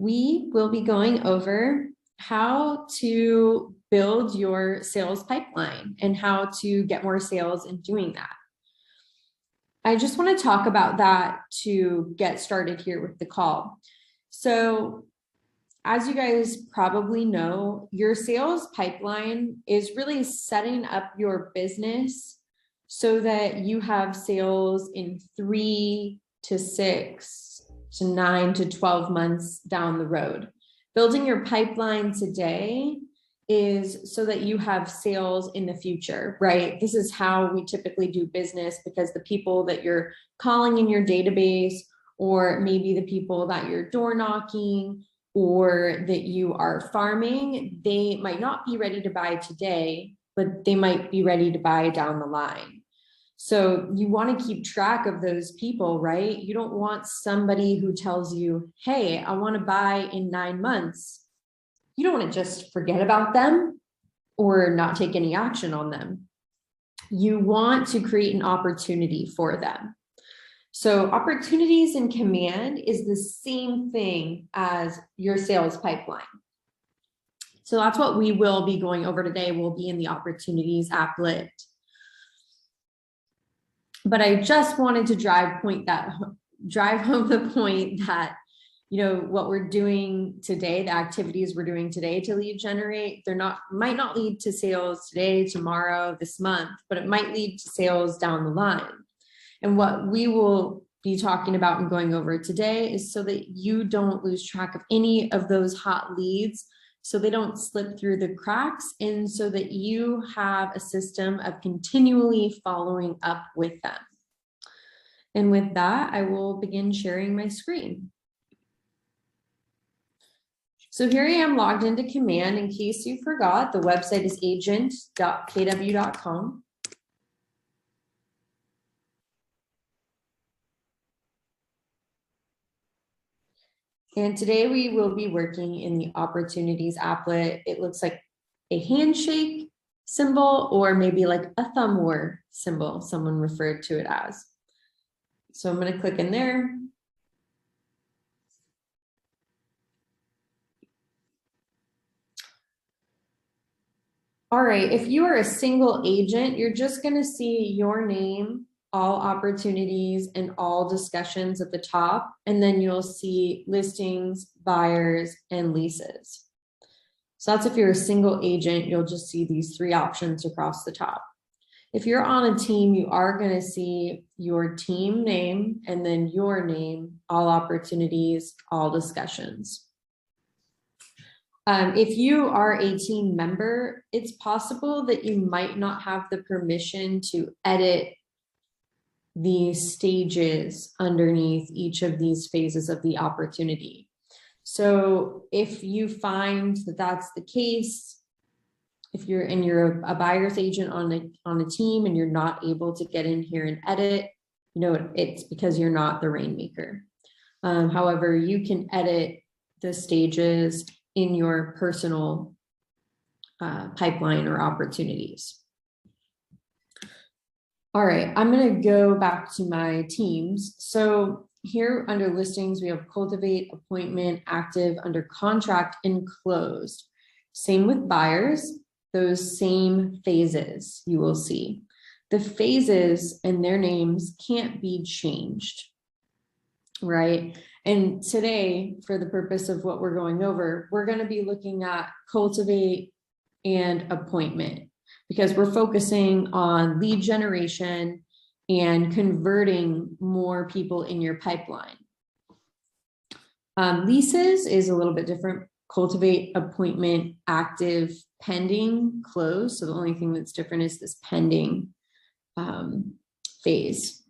we will be going over how to build your sales pipeline and how to get more sales in doing that. I just want to talk about that to get started here with the call. So as you guys probably know, your sales pipeline is really setting up your business so that you have sales in 3 to 6 to 9 to 12 months down the road. Building your pipeline today is so that you have sales in the future, right? This is how we typically do business, because the people that you're calling in your database, or maybe the people that you're door knocking or that you are farming, they might not be ready to buy today, but they might be ready to buy down the line. So you want to keep track of those people, right? You don't want somebody who tells you, hey, I want to buy in 9 months. You don't want to just forget about them or not take any action on them. You want to create an opportunity for them. So opportunities in command is the same thing as your sales pipeline. So that's what we will be going over today. We'll be in the opportunities applet. But I just wanted to drive home the point that, you know, what we're doing today, the activities we're doing today to lead generate, might not lead to sales today, tomorrow, this month, but it might lead to sales down the line. And what we will be talking about and going over today is so that you don't lose track of any of those hot leads, so they don't slip through the cracks, and so that you have a system of continually following up with them. And with that, I will begin sharing my screen. So here I am logged into Command. In case you forgot, the website is agent.kw.com. And today we will be working in the opportunities applet. It looks like a handshake symbol, or maybe like a thumb war symbol, someone referred to it as. So I'm going to click in there. All right, if you are a single agent, you're just going to see your name, all opportunities, and all discussions at the top, and then you'll see listings, buyers, and leases. So that's if you're a single agent, you'll just see these 3 options across the top. If you're on a team, you are going to see your team name, and then your name, all opportunities, all discussions. If you are a team member, it's possible that you might not have the permission to edit the stages underneath each of these phases of the opportunity. So if you find that that's the case, if you're a buyer's agent on a team and you're not able to get in here and edit, you know, it's because you're not the rainmaker. However, you can edit the stages in your personal pipeline or opportunities. All right, I'm going to go back to my teams. So here under listings, we have Cultivate, Appointment, Active, Under Contract, and Closed. Same with buyers, those same phases you will see. The phases and their names can't be changed, right? And today, for the purpose of what we're going over, we're going to be looking at Cultivate and Appointment, because we're focusing on lead generation and converting more people in your pipeline. Leases is a little bit different. Cultivate, Appointment, Active, Pending, Close. So the only thing that's different is this pending phase.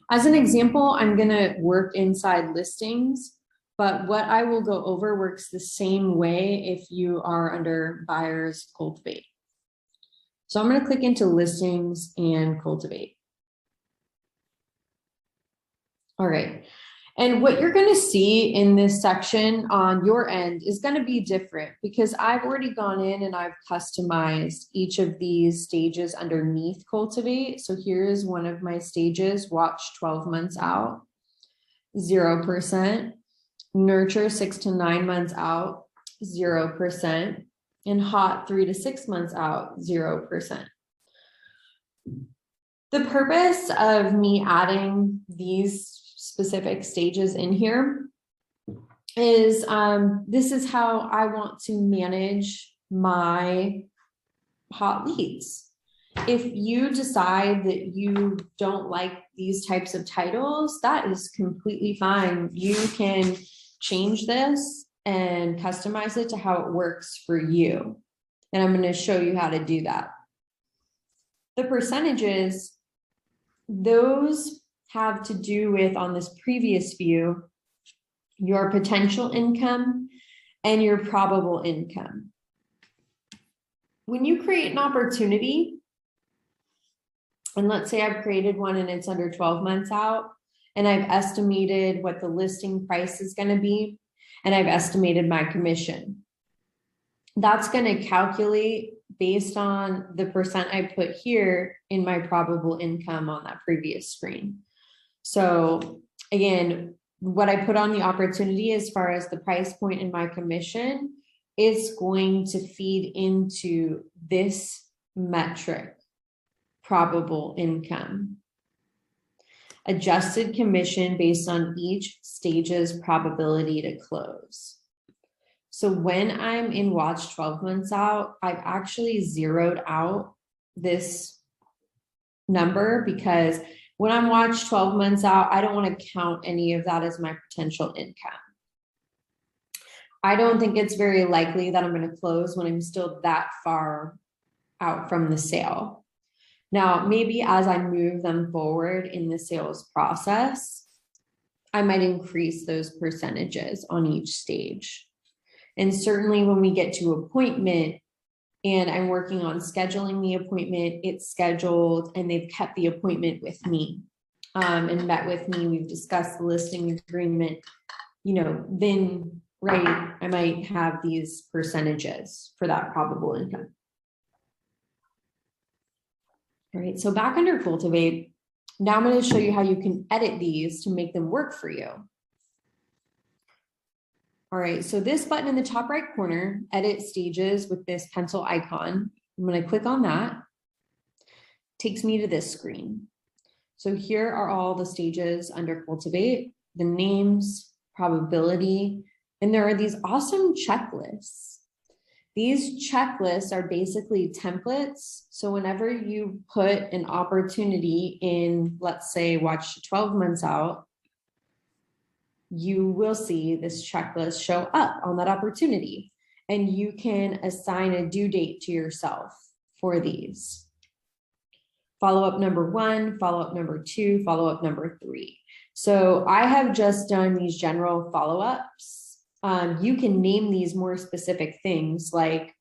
As an example, I'm going to work inside listings, but what I will go over works the same way if you are under buyers Cultivate. So I'm going to click into listings and Cultivate. All right. And what you're going to see in this section on your end is going to be different, because I've already gone in and I've customized each of these stages underneath Cultivate. So here's one of my stages, watch 12 months out, 0%. nurture 6 to 9 months out, 0%, and hot 3 to 6 months out, 0%. The purpose of me adding these specific stages in here is this is how I want to manage my hot leads. If you decide that you don't like these types of titles, that is completely fine. You can change this and customize it to how it works for you. And I'm going to show you how to do that. The percentages, those have to do with, on this previous view, your potential income and your probable income. When you create an opportunity, and let's say I've created one and it's under 12 months out, and I've estimated what the listing price is going to be, and I've estimated my commission. That's going to calculate based on the percent I put here in my probable income on that previous screen. So again, what I put on the opportunity as far as the price point in my commission is going to feed into this metric, probable income. Adjusted commission based on each stage's probability to close. So when I'm in watch 12 months out, I've actually zeroed out this number because when I'm watch 12 months out, I don't want to count any of that as my potential income. I don't think it's very likely that I'm going to close when I'm still that far out from the sale. Now, maybe as I move them forward in the sales process, I might increase those percentages on each stage. And certainly when we get to appointment and I'm working on scheduling the appointment, it's scheduled and they've kept the appointment with me and met with me. We've discussed the listing agreement, then right, I might have these percentages for that probable income. All right, so back under Cultivate, now I'm going to show you how you can edit these to make them work for you. All right, so this button in the top right corner, edit stages with this pencil icon. I'm going to click on that. Takes me to this screen. So here are all the stages under Cultivate, the names, probability, and there are these awesome checklists. These checklists are basically templates. So whenever you put an opportunity in, let's say, watch 12 months out, you will see this checklist show up on that opportunity. And you can assign a due date to yourself for these. Follow-up number 1, follow-up number 2, follow-up number 3. So I have just done these general follow-ups. You can name these more specific things like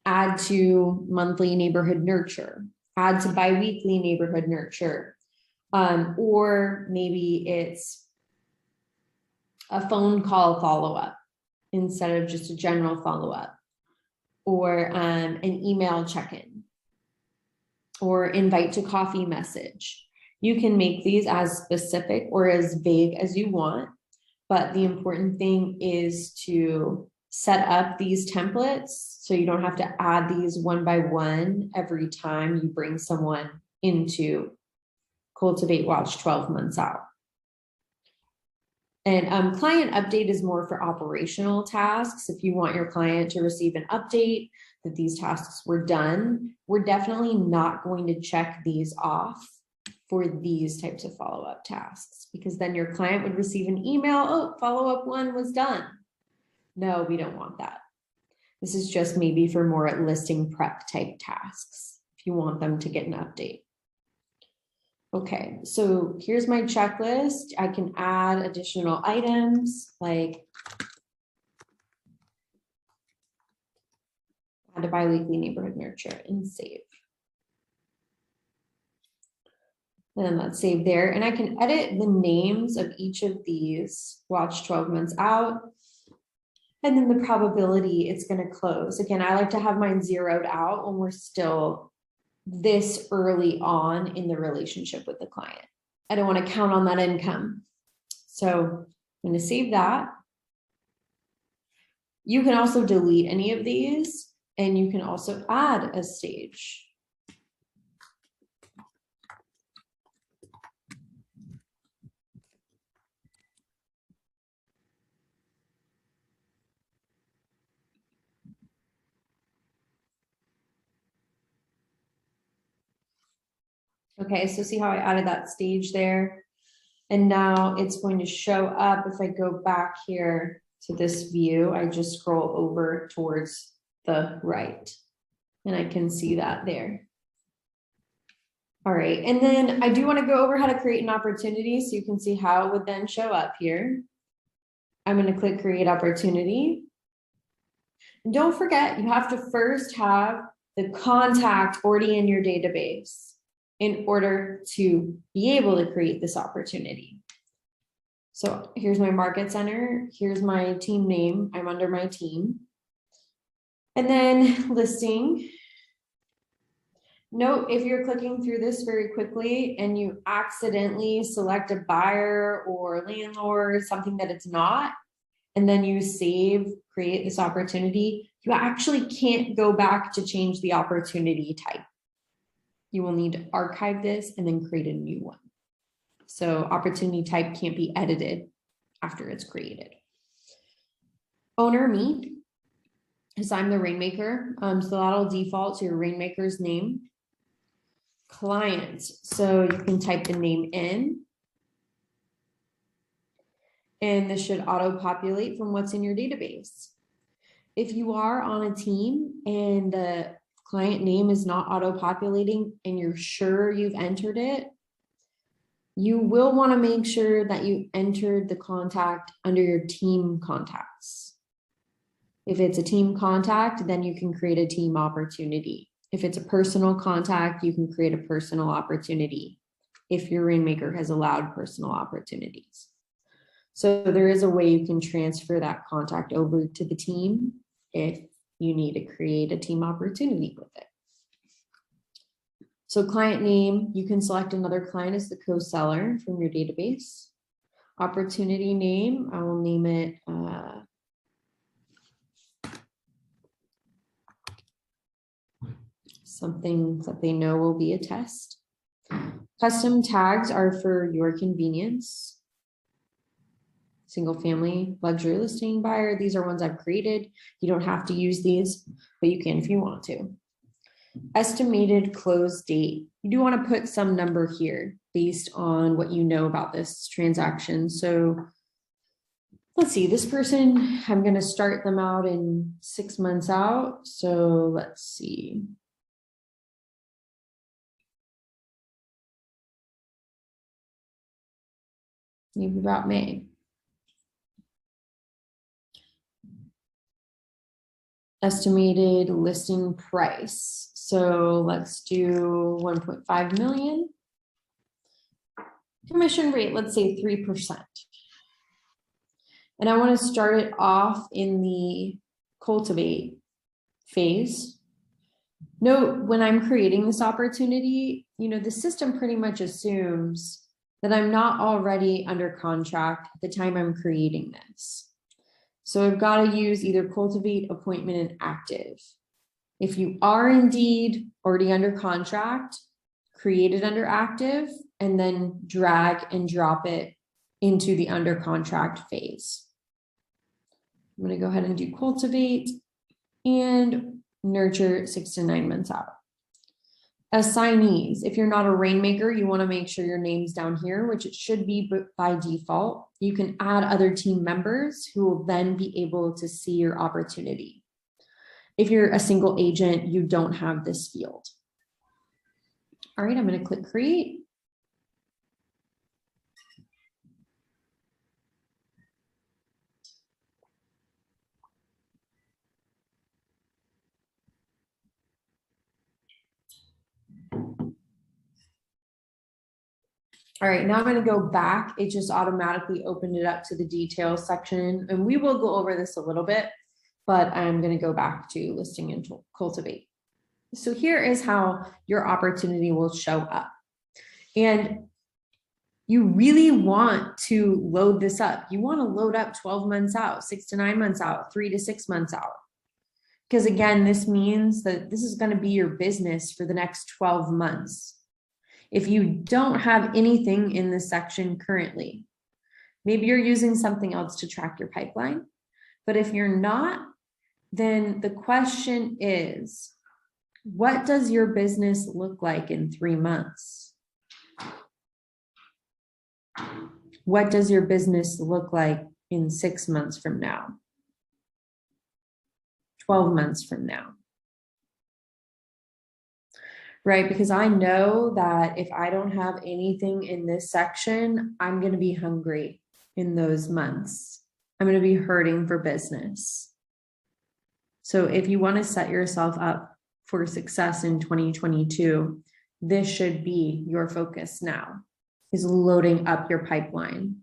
add to monthly neighborhood nurture, add to biweekly neighborhood nurture, or maybe it's a phone call follow-up instead of just a general follow-up, or an email check-in, or invite to coffee message. You can make these as specific or as vague as you want. But the important thing is to set up these templates so you don't have to add these one by one every time you bring someone into Cultivate Watch 12 months out. And client update is more for operational tasks. If you want your client to receive an update that these tasks were done, we're definitely not going to check these off for these types of follow-up tasks, because then your client would receive an email, oh, follow-up 1 was done. No, we don't want that. This is just maybe for more listing prep type tasks, if you want them to get an update. Okay, so here's my checklist. I can add additional items like add a biweekly neighborhood nurture and save. And let's save there. And I can edit the names of each of these, watch 12 months out. And then the probability it's going to close. Again, I like to have mine zeroed out when we're still this early on in the relationship with the client. I don't want to count on that income. So I'm going to save that. You can also delete any of these, and you can also add a stage. Okay, so see how I added that stage there? And now it's going to show up. If I go back here to this view, I just scroll over towards the right, and I can see that there. All right, and then I do want to go over how to create an opportunity so you can see how it would then show up here. I'm going to click create opportunity. And don't forget, you have to first have the contact already in your database in order to be able to create this opportunity. So here's my market center. Here's my team name. I'm under my team. And then listing. Note if you're clicking through this very quickly and you accidentally select a buyer or landlord, something that it's not, and then you save, create this opportunity, you actually can't go back to change the opportunity type. You will need to archive this and then create a new one. So opportunity type can't be edited after it's created. Owner, me, because I'm the rainmaker. So that'll default to your rainmaker's name. Client, so you can type the name in. And this should auto-populate from what's in your database. If you are on a team and the client name is not auto-populating and you're sure you've entered it, you will want to make sure that you entered the contact under your team contacts. If it's a team contact, then you can create a team opportunity. If it's a personal contact, you can create a personal opportunity if your rainmaker has allowed personal opportunities. So there is a way you can transfer that contact over to the team if you need to create a team opportunity with it. So client name, you can select another client as the co-seller from your database. Opportunity name, I will name it something that they know will be a test. Custom tags are for your convenience. Single family luxury listing buyer. These are ones I've created. You don't have to use these, but you can if you want to. Estimated close date. You do want to put some number here based on what you know about this transaction. So let's see, this person, I'm going to start them out in 6 months out. So let's see. Maybe about May. Estimated listing price. So let's do 1.5 million. Commission rate, let's say 3%. And I want to start it off in the cultivate phase. Note when I'm creating this opportunity, the system pretty much assumes that I'm not already under contract at the time I'm creating this. So I've got to use either cultivate, appointment, and active. If you are indeed already under contract, create it under active and then drag and drop it into the under contract phase. I'm going to go ahead and do cultivate and nurture 6 to 9 months out. Assignees, if you're not a rainmaker, you want to make sure your name's down here, which it should be by default. You can add other team members who will then be able to see your opportunity. If you're a single agent, you don't have this field. All right, I'm going to click create. All right, now I'm going to go back. It just automatically opened it up to the details section, and we will go over this a little bit, but I'm going to go back to listing and cultivate. So here is how your opportunity will show up. And You really want to load this up. You want to load up 12 months out, 6 to 9 months out, 3 to 6 months out. Because again, this means that this is going to be your business for the next 12 months. If you don't have anything in this section currently, maybe you're using something else to track your pipeline. But if you're not, then the question is, what does your business look like in 3 months? What does your business look like in 6 months from now? 12 months from now? Right? Because I know that if I don't have anything in this section, I'm going to be hungry in those months. I'm going to be hurting for business. So if you want to set yourself up for success in 2022, this should be your focus now, is loading up your pipeline.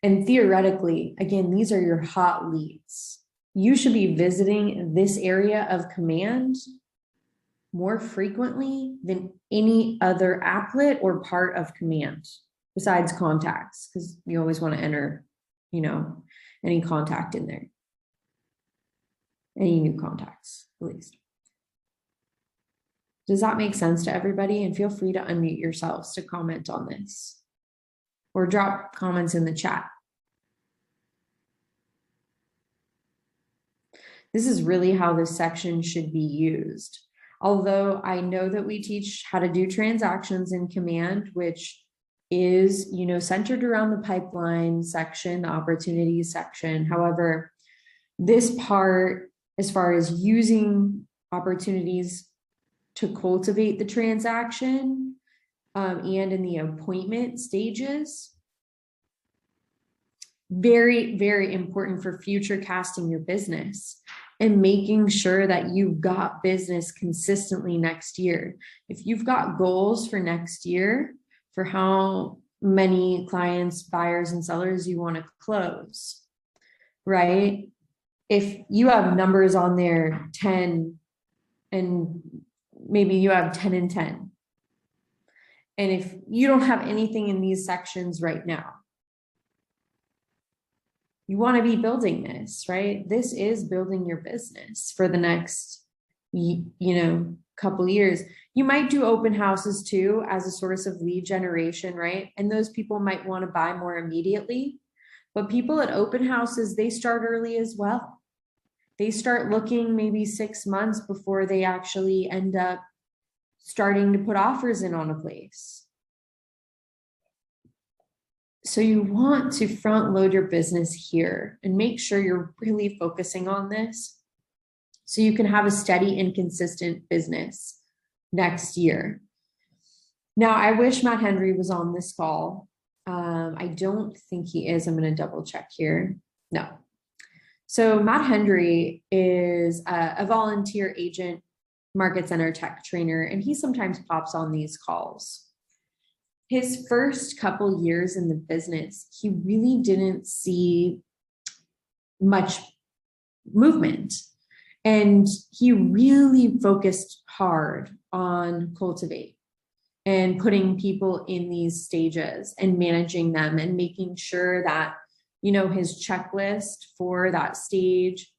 And theoretically, again, these are your hot leads. You should be visiting this area of command more frequently than any other applet or part of command besides contacts, because you always want to enter, any contact in there, any new contacts, at least. Does that make sense to everybody? And feel free to unmute yourselves to comment on this or drop comments in the chat. This is really how this section should be used. Although I know that we teach how to do transactions in command, which is, centered around the pipeline section, the opportunities section. However, this part, as far as using opportunities to cultivate the transaction and in the appointment stages, very, very important for future casting your business and making sure that you've got business consistently next year. If you've got goals for next year for how many clients, buyers, and sellers you want to close, right? If you have numbers on there, 10, and maybe you have 10 and 10. And if you don't have anything in these sections right now, you want to be building this, right? This is building your business for the next, couple years. You might do open houses too as a source of lead generation, right? And those people might want to buy more immediately. But people at open houses, they start early as well. They start looking maybe 6 months before they actually end up starting to put offers in on a place. So you want to front load your business here and make sure you're really focusing on this so you can have a steady and consistent business next year. Now, I wish Matt Henry was on this call. I don't think he is. I'm going to double check here. No. So Matt Henry is a volunteer agent, market center tech trainer, and he sometimes pops on these calls. His first couple years in the business, he really didn't see much movement. And he really focused hard on Cultivate and putting people in these stages and managing them and making sure that, his checklist for that stage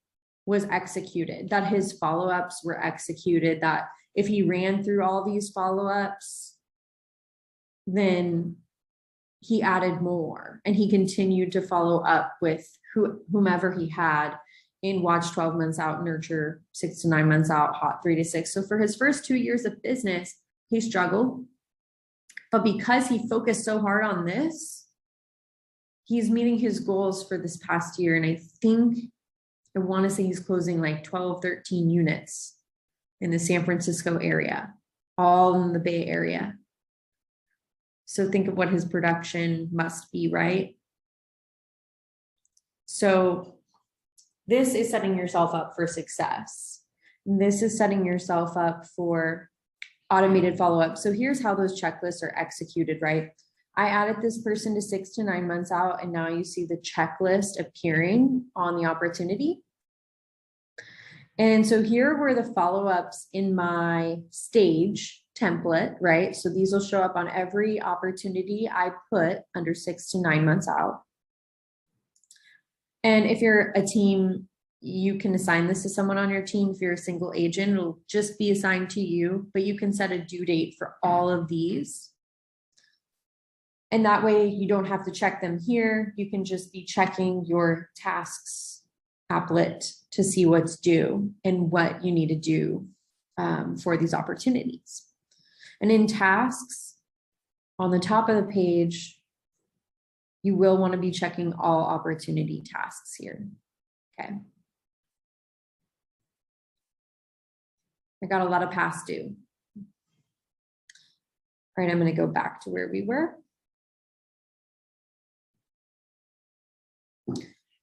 was executed, that his follow-ups were executed, that if he ran through all these follow-ups, then he added more and he continued to follow up with whomever he had in watch 12 months out, nurture 6 to 9 months out, hot 3 to 6. So for his first 2 years of business, he struggled. But because he focused so hard on this, he's meeting his goals for this past year. And I want to say he's closing like 12, 13 units in the San Francisco area, all in the Bay Area. So think of what his production must be, right? So this is setting yourself up for success. This is setting yourself up for automated follow-up. So here's how those checklists are executed, right? I added this person to 6 to 9 months out, and now you see the checklist appearing on the opportunity. And so here were the follow-ups in my stage template, right? So these will show up on every opportunity I put under 6 to 9 months out. And if you're a team, you can assign this to someone on your team. If you're a single agent, it'll just be assigned to you, but you can set a due date for all of these. And that way you don't have to check them here. You can just be checking your tasks applet to see what's due and what you need to do for these opportunities. And in tasks, on the top of the page, you will want to be checking all opportunity tasks here. Okay. I got a lot of past due. All right, I'm going to go back to where we were.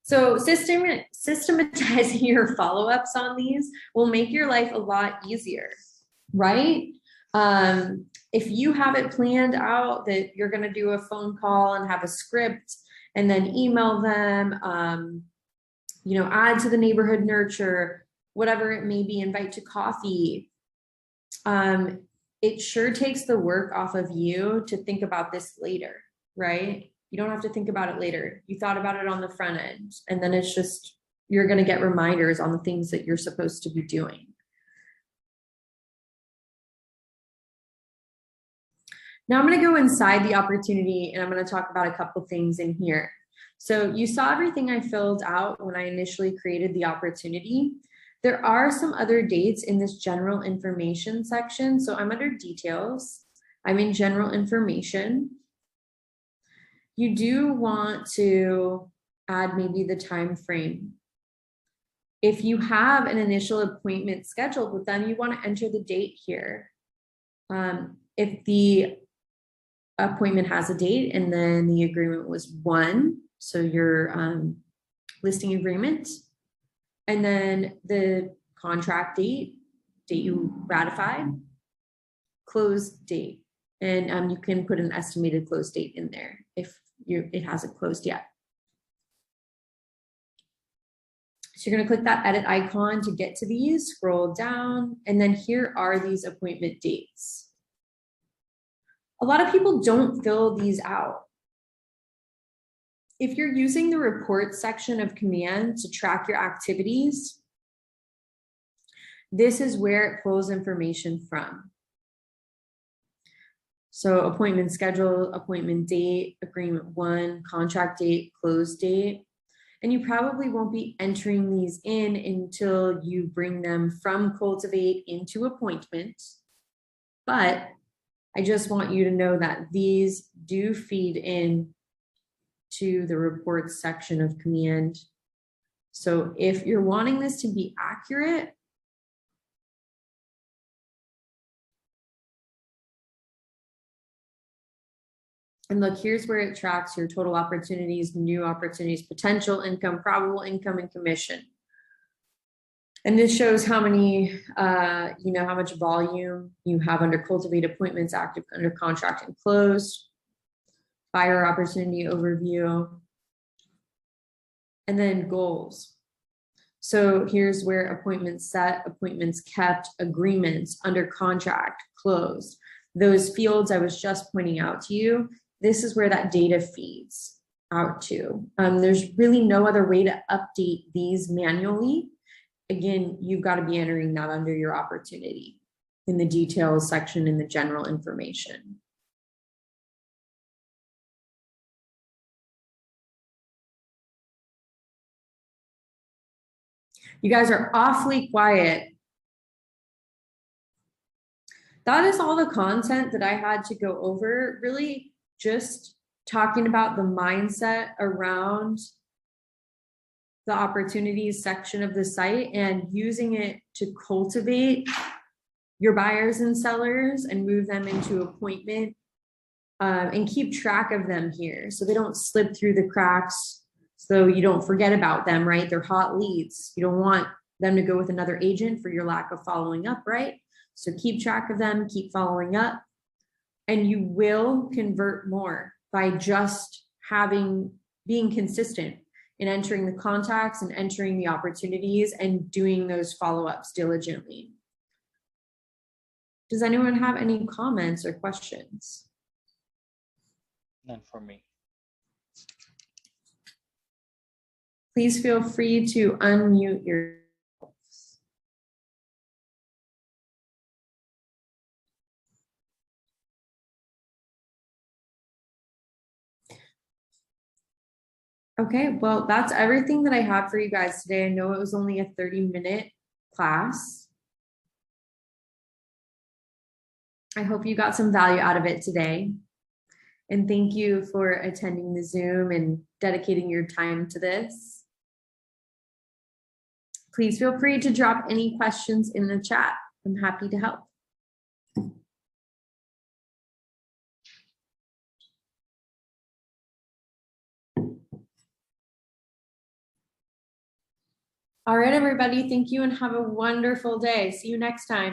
So systematizing your follow-ups on these will make your life a lot easier, right? If you have it planned out that you're going to do a phone call and have a script and then email them, add to the neighborhood nurture, whatever it may be, invite to coffee, it sure takes the work off of you to think about this later, right? You don't have to think about it later. You thought about it on the front end, and then it's just, you're going to get reminders on the things that you're supposed to be doing. Now I'm going to go inside the opportunity and I'm going to talk about a couple things in here. So you saw everything I filled out when I initially created the opportunity. There are some other dates in this general information section. So I'm under details. I'm in general information. You do want to add maybe the time frame. If you have an initial appointment scheduled with them, you want to enter the date here. If the appointment has a date and then the agreement was 1, so your listing agreement, and then the contract date you ratified, close date, and you can put an estimated close date in there if it hasn't closed yet. So you're going to click that edit icon to get to these, scroll down, and then here are these appointment dates. A lot of people don't fill these out. If you're using the report section of Command to track your activities, this is where it pulls information from. So appointment schedule, appointment date, agreement 1, contract date, close date. And you probably won't be entering these in until you bring them from Cultivate into appointment. But I just want you to know that these do feed in to the reports section of Command. So if you're wanting this to be accurate, and look, here's where it tracks your total opportunities, new opportunities, potential income, probable income, and commission. And this shows how many, how much volume you have under Cultivate appointments, active, under contract, and closed. Buyer opportunity overview. And then goals. So here's where appointments set, appointments kept, agreements, under contract, closed. Those fields I was just pointing out to you, this is where that data feeds out to. There's really no other way to update these manually. Again, you've got to be entering that under your opportunity in the details section in the general information. You guys are awfully quiet. That is all the content that I had to go over, really just talking about the mindset around the opportunities section of the site and using it to cultivate your buyers and sellers and move them into appointment and keep track of them here so they don't slip through the cracks, so you don't forget about them, right? They're hot leads. You don't want them to go with another agent for your lack of following up, right? So keep track of them, keep following up, and you will convert more by just being consistent in entering the contacts and entering the opportunities and doing those follow-ups diligently. Does anyone have any comments or questions? None for me. Please feel free to unmute yourselves. Okay, well, that's everything that I have for you guys today. I know it was only a 30-minute class. I hope you got some value out of it today. And thank you for attending the Zoom and dedicating your time to this. Please feel free to drop any questions in the chat. I'm happy to help. All right, everybody. Thank you and have a wonderful day. See you next time.